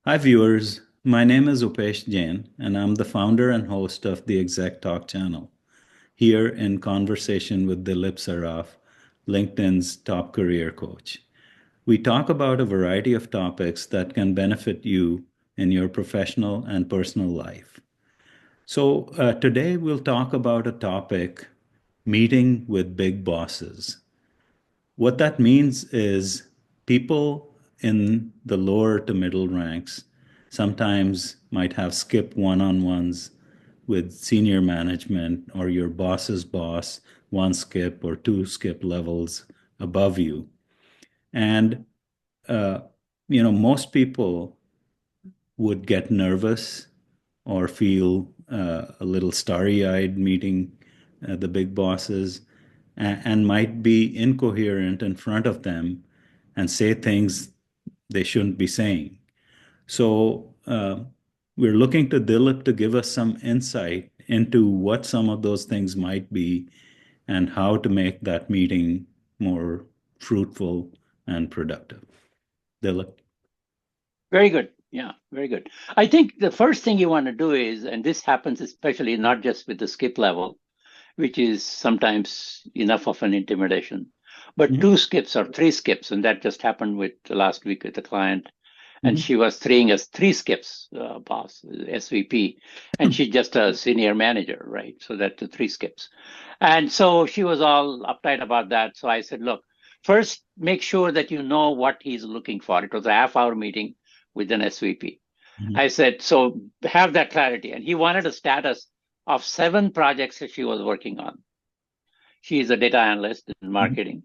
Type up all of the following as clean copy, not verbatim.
Hi, viewers. My name is Upesh Jain, and I'm the founder and host of the Exec Talk channel. Here in conversation with Dilip Saraf, LinkedIn's top career coach. We talk about a variety of topics that can benefit you in your professional and personal life. So today we'll talk about a topic, meeting with big bosses. What that means is people in the lower to middle ranks sometimes might have skip one-on-ones with senior management or your boss's boss, one skip or two skip levels above you. And, uh, most people would get nervous or feel a little starry-eyed meeting the big bosses and might be incoherent in front of them and say things they shouldn't be saying. So we're looking to Dilip to give us some insight into what some of those things might be and how to make that meeting more fruitful and productive. Dilip. Very good. Yeah, very good. I think the first thing you want to do is, and this happens especially not just with the skip level, which is sometimes enough of an intimidation, but Mhm, two skips or three skips. And that just happened with last week with the client. And mhm, she was throwing us three skips, boss, SVP, and she's just a senior manager, right? So that's the three skips. And so she was all uptight about that. So I said, look, first make sure that you know what he's looking for. It was a half-hour meeting with an SVP. mhm, I said, so have that clarity. And he wanted a status of 7 projects that she was working on. She is a data analyst in mhm, marketing.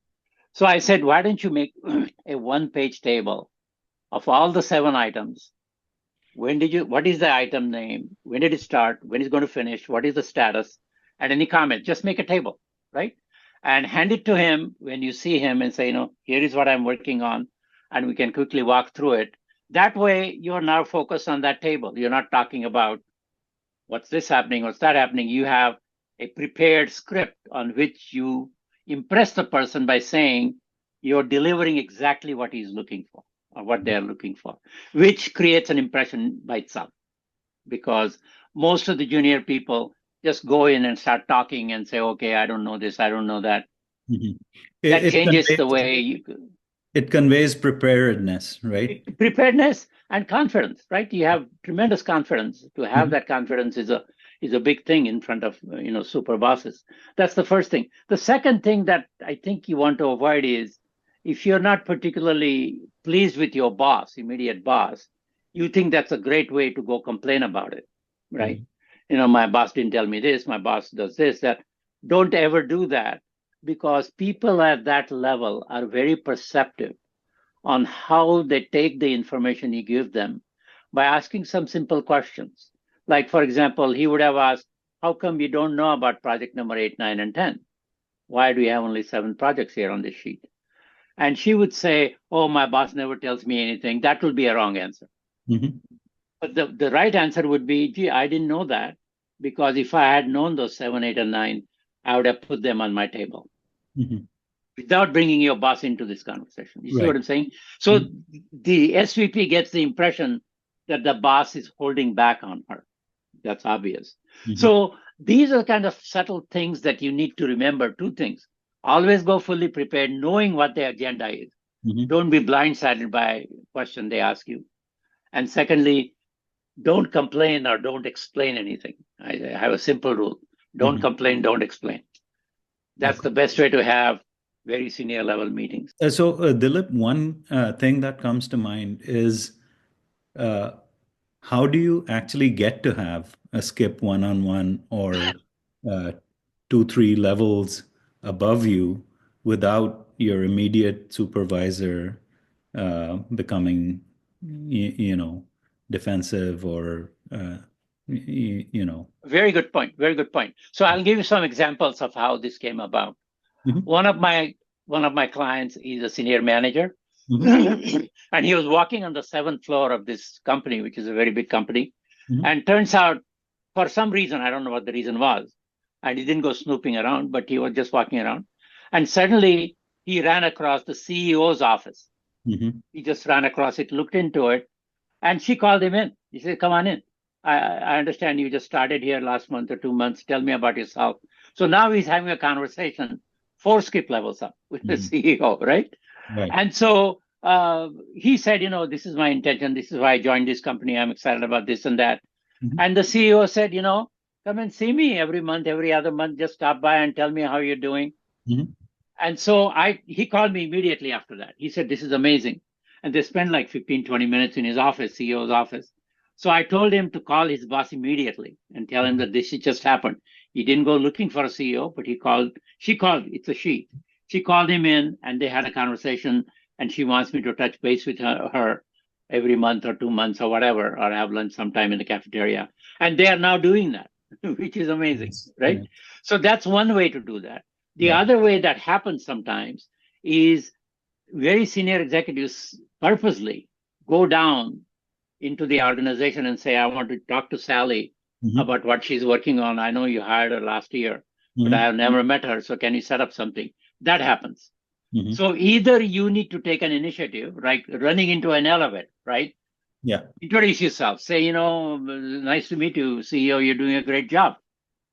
So I said, why don't you make a one-page table of all the 7 items? What is the item name? When did it start? When is it going to finish? What is the status? And any comment, just make a table, right? And hand it to him when you see him and say, here is what I'm working on. And we can quickly walk through it. That way, you're now focused on that table. You're not talking about what's this happening, what's that happening. You have a prepared script on which you impress the person by saying you're delivering exactly what he's looking for or what they're looking for, which creates an impression by itself because most of the junior people just go in and start talking and say, okay, I don't know this, I don't know that. mhm. That It changes the conveys way you it conveys preparedness, right? preparedness and confidence, right? You have tremendous confidence. To have Mhm, that confidence is a big thing in front of super bosses. That's the first thing. The second thing that I think you want to avoid is if you're not particularly pleased with your boss, immediate boss, you think that's a great way to go complain about it, right? mhm, My boss didn't tell me this, my boss does this, that. Don't ever do that because people at that level are very perceptive on how they take the information you give them by asking some simple questions. Like, for example, he would have asked, how come you don't know about project number 8, 9, and 10? Why do we have only 7 projects here on this sheet? And she would say, oh, my boss never tells me anything. That would be a wrong answer. mhm, But the right answer would be, gee, I didn't know that because if I had known those 7, 8, and 9, I would have put them on my table mhm. without bringing your boss into this conversation. You see what Right. I'm saying? So Mhm, the SVP gets the impression that the boss is holding back on her. That's obvious. mhm, So these are kind of subtle things that you need to remember. 2 things. Always go fully prepared, knowing what the agenda is. mhm. Don't be blindsided by a question they ask you. And secondly, don't complain or don't explain anything. I have a simple rule. Don't Mhm. complain, don't explain. That's Okay. the best way to have very senior level meetings. So, Dilip, one thing that comes to mind is uh, how do you actually get to have a skip one-on-one or uh, two, three levels above you without your immediate supervisor becoming, defensive or, you know. Very good point. Very good point. So I'll give you some examples of how this came about. Mhm, One of my one of my clients is a senior manager, mhm, and he was walking on the 7th floor of this company, which is a very big company. mhm, And turns out, for some reason, I don't know what the reason was, and he didn't go snooping around, but he was just walking around. And suddenly he ran across the CEO's office. mhm, He just ran across it, looked into it, And she called him in. She said, come on in. I understand you just started here last month or 2 months. Tell me about yourself. So now he's having a conversation 4 skip levels up with the Mhm. CEO, right? Right. And so he said, this is my intention. This is why I joined this company. I'm excited about this and that. Mhm. And the CEO said, come and see me every month, every other month. Just stop by and tell me how you're doing. Mhm. And so he called me immediately after that. He said, this is amazing. And they spent like 15, 20 minutes in his office, CEO's office. So I told him to call his boss immediately and tell him that this just happened. He didn't go looking for a CEO, but she called, it's a she. She called him in and they had a conversation, and she wants me to touch base with her every month or 2 months or whatever, or have lunch sometime in the cafeteria. And they are now doing that, which is amazing, Yes. right? Yes. So that's one way to do that. The Yeah. other way that happens sometimes is very senior executives purposely go down into the organization and say, I want to talk to Sally Mhm. about what she's working on. I know you hired her last year, but I Mhm. have never met her. So can you set up something? That happens. Mhm. So either you need to take an initiative, like running into an elevator, right? Yeah. Introduce yourself. Say, nice to meet you, CEO. You're doing a great job.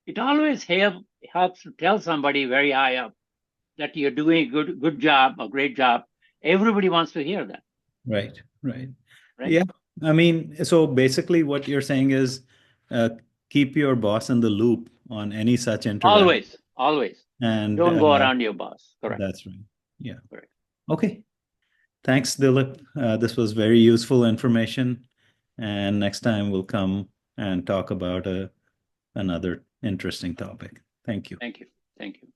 It always helps to tell somebody very high up that you're doing a good job, a great job. Everybody wants to hear that, Right. Right. right? Yeah. I mean, so basically what you're saying is uh, keep your boss in the loop on any such interaction. Always, always. And Don't go around your boss. Correct. that's right. Yeah. Correct. Okay. Thanks, Dilip. This was very useful information. And next time we'll come and talk about another interesting topic. Thank you. Thank you. Thank you.